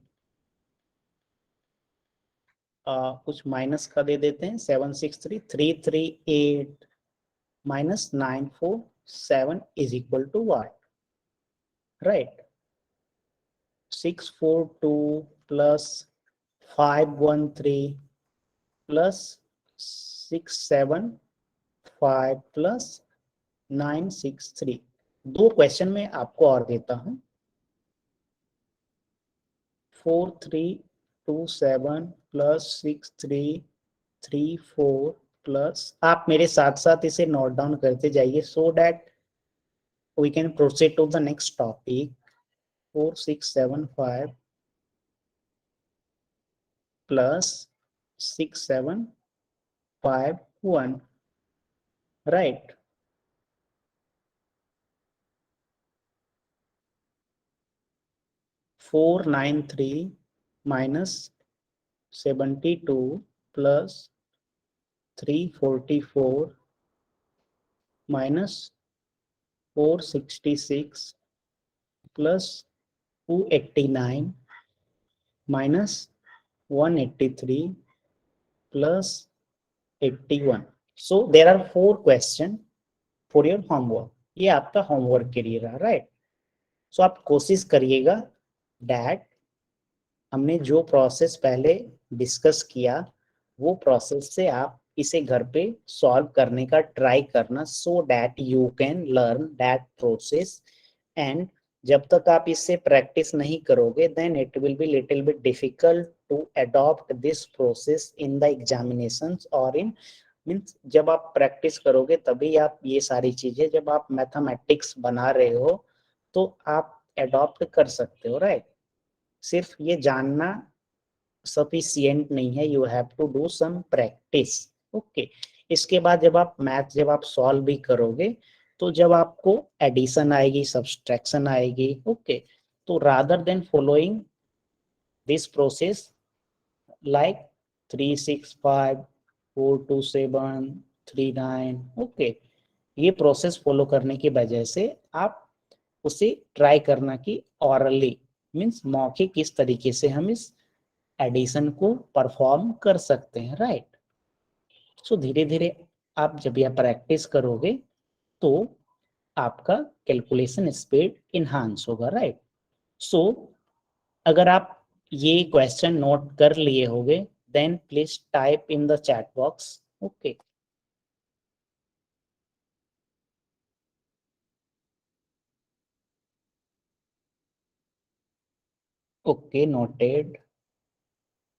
कुछ माइनस का दे देते हैं, 763 338 - 947 is equal to what, right. 642 + 513 + 675 + 963। दो क्वेश्चन में आपको और देता हूं, 4327 + 6334 प्लस, आप मेरे साथ साथ इसे नोट डाउन करते जाइए so that we can proceed to the next topic. 4675 + 6751, right. 493 - 72 + 344 - 466 + 289 - 183 + 81. So there are 4 questions for your homework. ये आपका होमवर्क के लिए रहा, राइट। सो आप कोशिश करिएगा दैट हमने जो प्रोसेस पहले डिस्कस किया वो प्रोसेस से आप इसे घर पे सॉल्व करने का ट्राई करना, so that you can learn that process. And जब तक आप इससे प्रैक्टिस नहीं करोगे then it will be little bit difficult to adopt this process in the examinations और इन मीन्स जब आप प्रैक्टिस करोगे तभी आप ये सारी चीजें जब आप मैथमेटिक्स बना रहे हो तो आप अडॉप्ट कर सकते हो, राइट। सिर्फ ये जानना सफिशिएंट नहीं है, you have to do some practice, okay. इसके बाद जब आप मैथ जब आप सॉल्व भी करोगे तो जब आपको एडिशन आएगी, सब्सट्रैक्शन आएगी, ओके, तो rather than following this process like 365 427 39, okay, ये प्रोसेस फॉलो करने की वजह से आप उसे ट्राई करना कि ऑरली मीन्स मौखिक किस तरीके से हम इस एडिशन को परफॉर्म कर सकते हैं, राइट। सो धीरे धीरे आप जब यह प्रैक्टिस करोगे तो आपका कैलकुलेशन स्पीड इनहांस होगा, राइट। सो अगर आप ये क्वेश्चन नोट कर लिए होगे then please type in the chat box, okay. Okay, noted.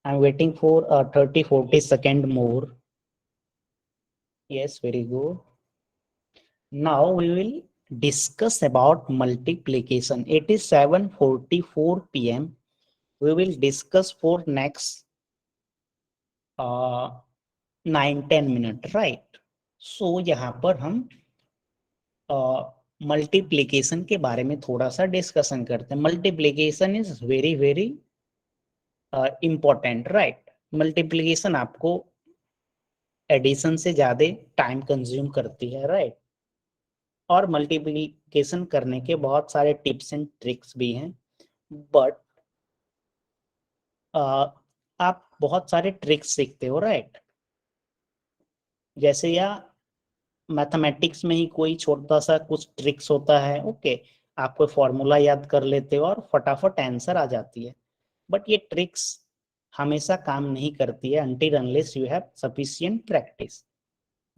I'm waiting for 30-40 second more. Yes, very good. Now we will discuss about multiplication. It is 7:44 p.m. We will discuss for next 9-10 minute, right? So यहाँ पर हम multiplication के बारे में थोड़ा सा discussion करते हैं. Multiplication is very very important, right? Multiplication आपको एडिशन से ज्यादा टाइम कंज्यूम करती है, राइट? और मल्टीप्लीकेशन करने के बहुत सारे टिप्स एंड ट्रिक्स भी हैं, बट आप बहुत सारे ट्रिक्स सीखते हो, राइट? जैसे या मैथमेटिक्स में ही कोई छोटा सा कुछ ट्रिक्स होता है, ओके, आप कोई फॉर्मूला याद कर लेते हो और फटाफट आंसर आ जाती है. बट ये ट्रिक्स हमेशा काम नहीं करती है until unless you have sufficient practice.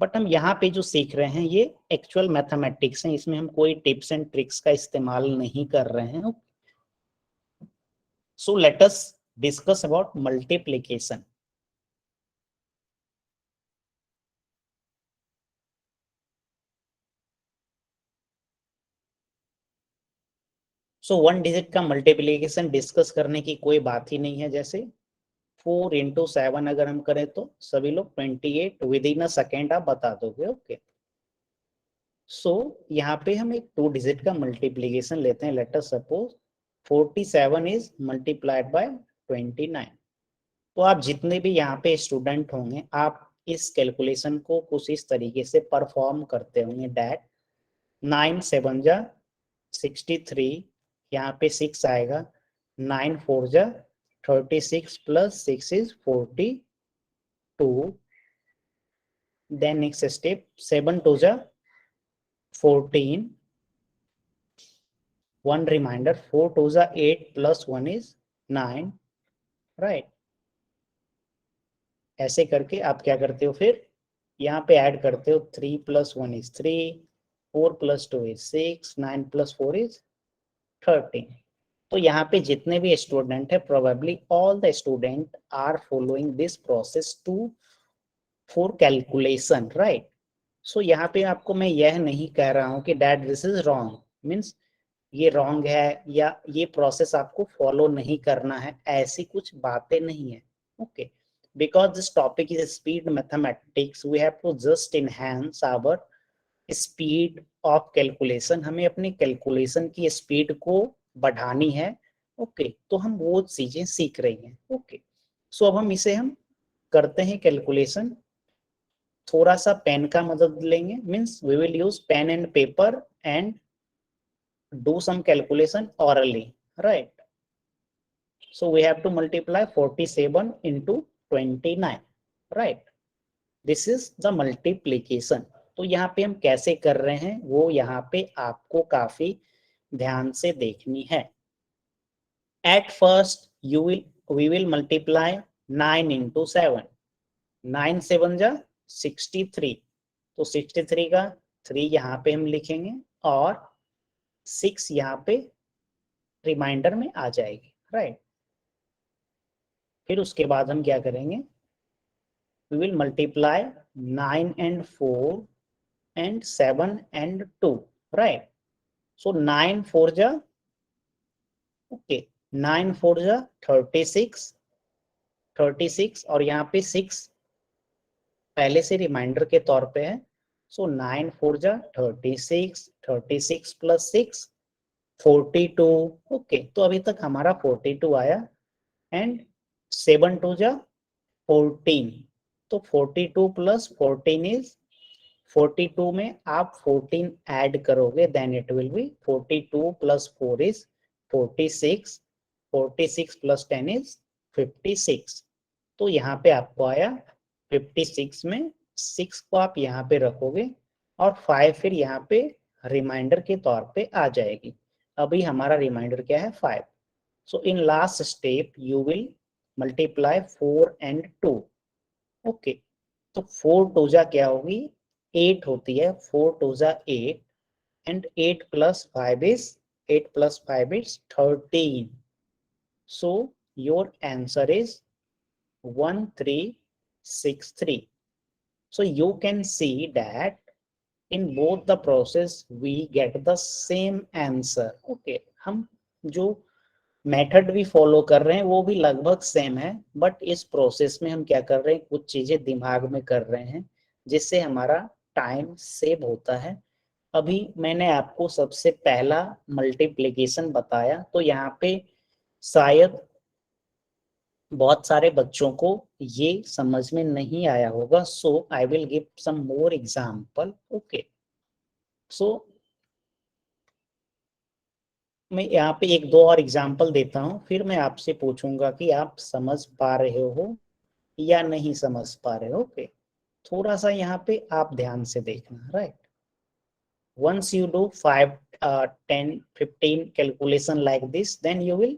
But हम यहाँ पे जो सीख रहे हैं ये एक्चुअल मैथमेटिक्स है, इसमें हम कोई टिप्स एंड ट्रिक्स का इस्तेमाल नहीं कर रहे हैं. सो let us discuss about multiplication. So 1 digit का मल्टीप्लिकेशन डिस्कस करने की कोई बात ही नहीं है. जैसे 4 into 7 अगर हम करें तो सभी लोग 28 विद इन अ सेकेंड आप बता दोगे, ओके? सो यहाँ पे हम एक 2 डिजिट का मल्टीप्लिकेशन लेते हैं. Let us suppose 47 is multiplied by 29. तो आप जितने भी यहाँ पे स्टूडेंट होंगे आप इस कैलकुलेशन को कुछ इस तरीके से परफॉर्म करते होंगे. डैट 9 7 जा 63, यहाँ पे 6 आएगा. 9 4 जा 36 plus 6 is 42. Then next step 7 2 जा 14. One reminder, 4 2 जा 8 plus 1 is 9, राइट? ऐसे करके आप क्या करते हो, फिर यहाँ पे ऐड करते हो. 3 plus 1 is 3, 4 plus 2 is 6, 9 plus 4 is 13. तो यहाँ पे जितने भी स्टूडेंट है probably all the student are following this process to for calculation, right? So यहाँ पे आपको मैं यह नहीं कह रहा हूँ कि that this is wrong, means ये रॉन्ग है या ये प्रोसेस आपको फॉलो नहीं करना है, ऐसी कुछ बातें नहीं है, okay? Because this topic is speed mathematics, we have to just enhance our speed of calculation. हमें अपनी कैलकुलेशन की स्पीड को बढ़ानी है, ओके? तो हम वो चीजें सीख रही हैं, ओके? सो अब हम इसे हम करते हैं कैलकुलेशन. थोड़ा सा पेन का मदद लेंगे, means we will use pen and paper and do some calculation orally, right? So we have to multiply 47 into 29, right? This is the multiplication. तो यहाँ पे हम कैसे कर रहे हैं वो यहाँ पे आपको काफी ध्यान से देखनी है. At first we will multiply 9 into 7. 9 7 जा 63, तो 63 का 3 यहाँ पे हम लिखेंगे और 6 यहाँ पे रिमाइंडर में आ जाएगी, राइट? फिर उसके बाद हम क्या करेंगे, we will multiply 9 and 4 and 7 and 2, right? So 9 4 जा, okay, 9 4 जा 36 और यहाँ पे 6 पहले से रिमाइंडर के तौर पे है. सो 9 4 जा 36 प्लस 6 42, ओके? तो अभी तक हमारा 42 आया. एंड 7 2 जा 14, तो 42 प्लस 14 इज 42 में आप 14 ऐड करोगे, then it will be 42 plus 4 is 46, 46 plus 10 is 56. तो यहाँ पे आपको आया 56 में 6 को आप यहाँ पे रखोगे और 5 फिर यहाँ पे रिमाइंडर के तौर पे आ जाएगी. अभी हमारा रिमाइंडर क्या है, 5. So in last step you will multiply 4 and 2, okay? तो 4 2 जा क्या होगी, 8 होती है. 4 2 जा 8 and 8 plus 5 is 13. So your answer is 1363. So you can see that in both the process we get the same answer. Okay, हम जो method भी फॉलो कर रहे हैं वो भी लगभग सेम है, बट इस प्रोसेस में हम क्या कर रहे हैं, कुछ चीजें दिमाग में कर रहे हैं जिससे हमारा टाइम सेव होता है। अभी मैंने आपको सबसे पहला मल्टीप्लिकेशन बताया, तो यहाँ पे शायद बहुत सारे बच्चों को ये समझ में नहीं आया होगा। So I will give some more example. Okay, so मैं यहाँ पे एक दो और एग्जाम्पल देता हूँ, फिर मैं आपसे पूछूंगा कि आप समझ पा रहे हो या नहीं समझ पा रहे हो। ओके, थोड़ा सा यहाँ पे आप ध्यान से देखना, right. Once you do 5, 10, 15 calculation like this, then you will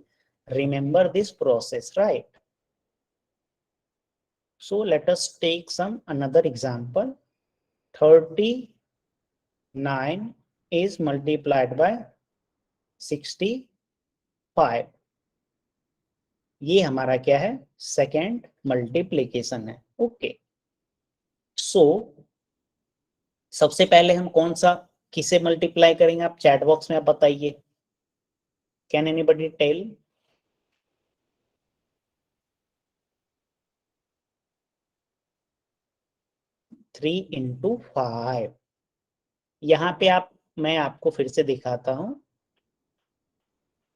remember this process, right? So let us take some another example. 39 is multiplied by 65. ये हमारा क्या है, सेकेंड मल्टीप्लीकेशन है। ओके, सो सबसे पहले हम कौन सा किसे मल्टीप्लाई करेंगे, आप चैट बॉक्स में आप बताइए। Can anybody tell? 3 into 5। यहाँ पे मैं आपको फिर से दिखाता हूं,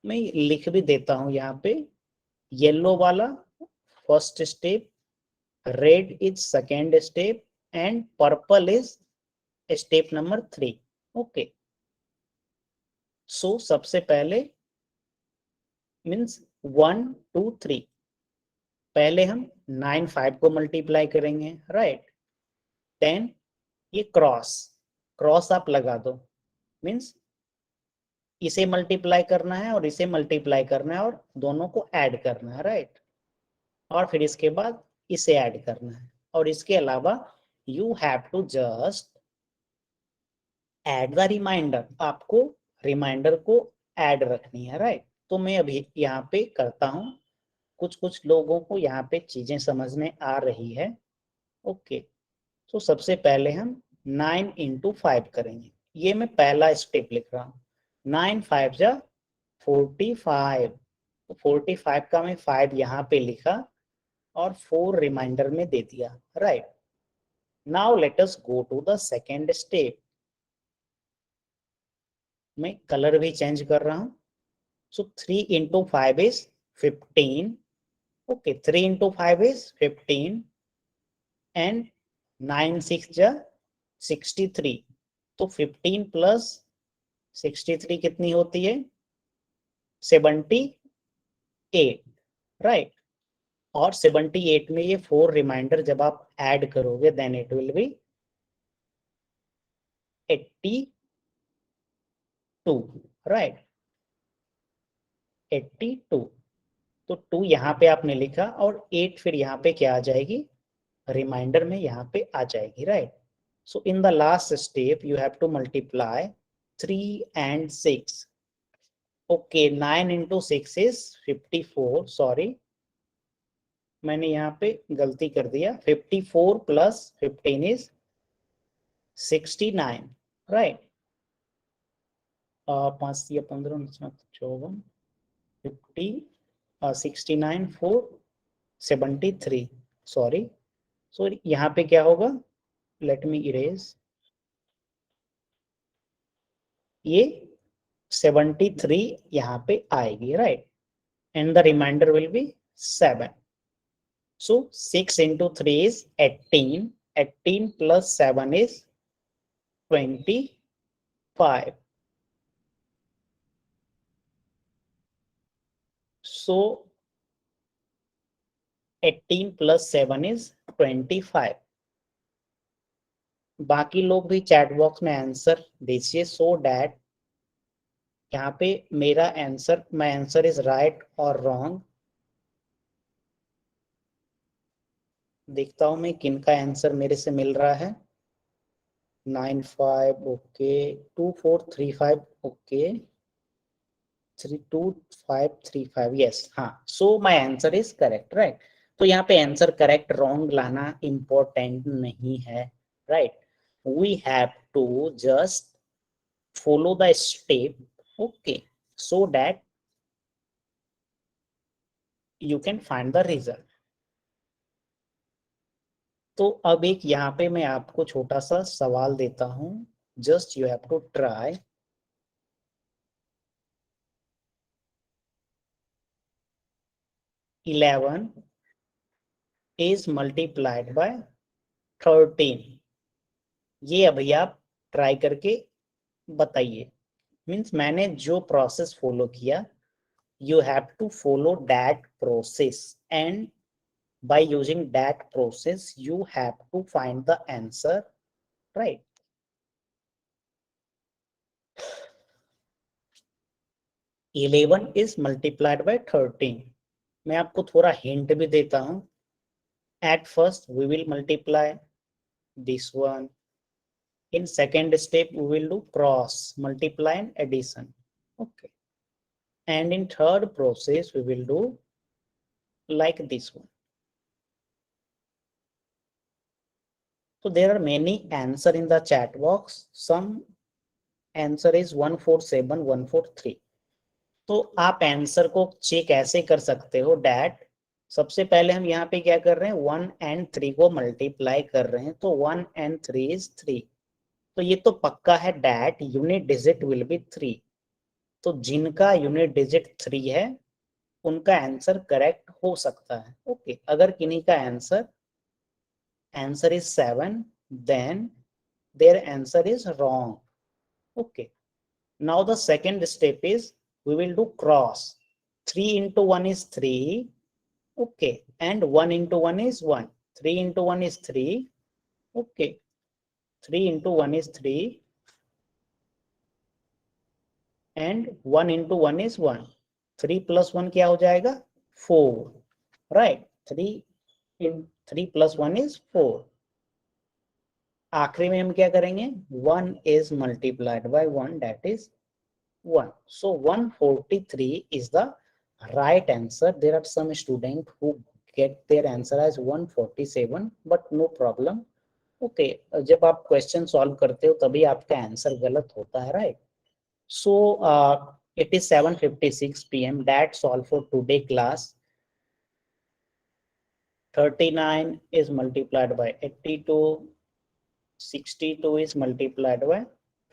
मैं लिख भी देता हूं यहाँ पे। येलो वाला first step, red is second step and purple is step number 3। Okay, so सबसे पहले मीन्स 1 2 3, पहले हम 9 5 को मल्टीप्लाई करेंगे, राइट। देन ये क्रॉस क्रॉस आप लगा दो, मीन्स इसे मल्टीप्लाई करना है और इसे मल्टीप्लाई करना है और दोनों को ऐड करना है, राइट। और फिर इसके बाद इसे ऐड करना है, और इसके अलावा you have to just add the reminder, आपको रिमाइंडर को ऐड रखनी है, राइट। तो मैं अभी यहाँ पे करता हूँ, कुछ कुछ लोगों को यहाँ पे चीजें समझ में आ रही है। ओके, तो सबसे पहले हम 9 into 5 करेंगे। ये मैं पहला स्टेप लिख रहा हूँ। 9 5 जा 45, तो 45 का मैं 5 यहाँ पे लिखा और 4 रिमाइंडर में दे दिया, right. Now let us go to the second step. मैं कलर भी चेंज कर रहा हूँ। So 3 into 5 is 15। ओके, 3 into 5 is 15 एंड 9 6 जा 63। तो 15 प्लस 63 कितनी होती है, 78, राइट। और 78 में ये 4 रिमाइंडर जब आप ऐड करोगे then it will be 82, right. 82, तो 2 यहाँ पे आपने लिखा और 8 फिर यहाँ पे क्या आ जाएगी, रिमाइंडर में यहाँ पे आ जाएगी, right. So in the last step you have to multiply 3 and 6। Okay, 9 into 6 is 54, sorry मैंने यहाँ पे गलती कर दिया। 54 plus 15 is 69, राइट। 5 या 15 54 50 69 4 73, सॉरी। सो यहाँ पे क्या होगा, लेट मी इरेज, ये 73 यहाँ पे आएगी, right. And the reminder will be 7। So 6 into 3 is 18, 18 plus 7 is 25। So 18 plus 7 is 25। बाकी लोग भी चैट बॉक्स में आंसर दीजिए, सो डैट यहाँ पे मेरा answer, my answer is right और रॉन्ग। देखता हूं मैं किन का आंसर मेरे से मिल रहा है। 9 5, ओके। 2 4 3 5, ओके। 32,535 यस हाँ so my answer is correct right. तो यहाँ पे आंसर करेक्ट रॉन्ग लाना इम्पोर्टेंट नहीं है right. We have to just follow the step okay so that you can find the result। तो अब एक यहाँ पे मैं आपको छोटा सा सवाल देता हूं just you have to try 11 is multiplied by 13 ये अभी आप ट्राई करके बताइए। मीन्स मैंने जो प्रोसेस फॉलो किया you have to follow that process and by using that process you have to find the answer right। 11 is multiplied by 13। मैं आपको थोड़ा हिंट भी देता हूं। at first we will multiply this one, in second step we will do cross multiply and addition okay, and in third process we will do like this one। so there are many answer in the chat box, some answer is 147143। तो आप answer को check ऐसे कर सकते हो that सबसे पहले हम यहाँ पे क्या कर रहे हैं 1 and 3 को मल्टीप्लाई कर रहे हैं तो 1 and 3 is 3। तो ये तो पक्का है that unit digit will be 3। तो जिनका यूनिट डिजिट 3 है उनका आंसर करेक्ट हो सकता है ओके। अगर किन्हीं का answer is 7 then their answer is wrong okay. Now the second step is we will do cross 3 into 1 is 3 okay and 1 into 1 is 1 3 into 1 is 3 okay 3 into 1 is 3 and 1 into 1 is 1 3 plus 1 क्या हो जाएगा 4 right 3 in 3 plus 1 is 4। आखिरी में हम क्या करेंगे 1 is multiplied by 1 that is 1 so 143 is the right answer। There are some students who get their answer as 147 but no problem okay। जब आप क्वेश्चन सॉल्व करते हो तभी आपका आंसर गलत होता है right. So it is 7:56 p.m. that's all for today class। 39 is multiplied by 82, 62 is multiplied by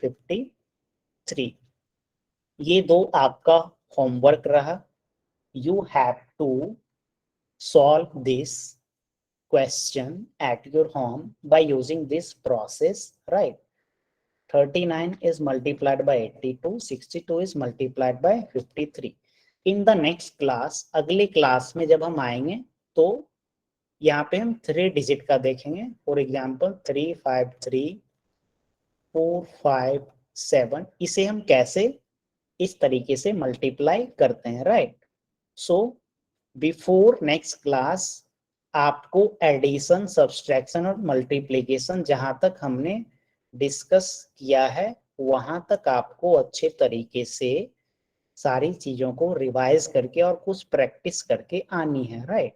53। ये दो आपका होमवर्क रहा। You have to solve this question at your home by using this process right। 39 is multiplied by 82, 62 is multiplied by 53। in the next class अगले class में जब हम आएंगे तो यहाँ पे हम 3 डिजिट का देखेंगे फॉर एग्जांपल 353 457 इसे हम कैसे इस तरीके से मल्टीप्लाई करते हैं right. So before next class आपको एडिशन सब्सट्रैक्शन और मल्टीप्लिकेशन जहां तक हमने डिस्कस किया है वहां तक आपको अच्छे तरीके से सारी चीजों को रिवाइज करके और कुछ प्रैक्टिस करके आनी है right.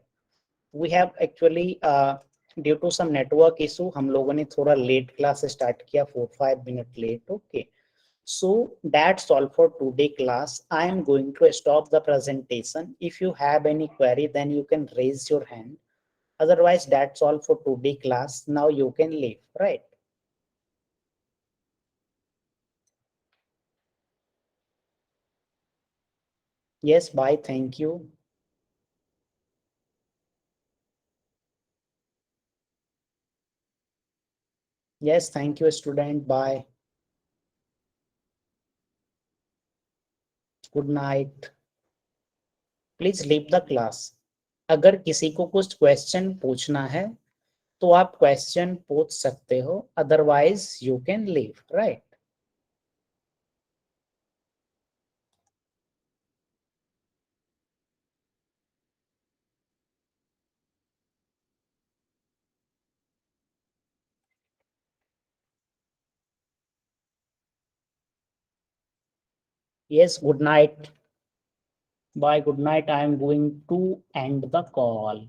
We have actually due to some network issue हम लोगों ने थोड़ा लेट क्लास स्टार्ट किया 4-5 minute late okay. So that's all for today class। I am going to stop the presentation। If you have any query then you can raise your hand। Otherwise that's all for today class। Now you can leave right। Yes bye thank you। Yes thank you student bye। Good night। Please leave the class। अगर किसी को कुछ question पूछना है तो आप question पूछ सकते हो otherwise you can leave right. Yes good night। Bye, good night. I am going to end the call.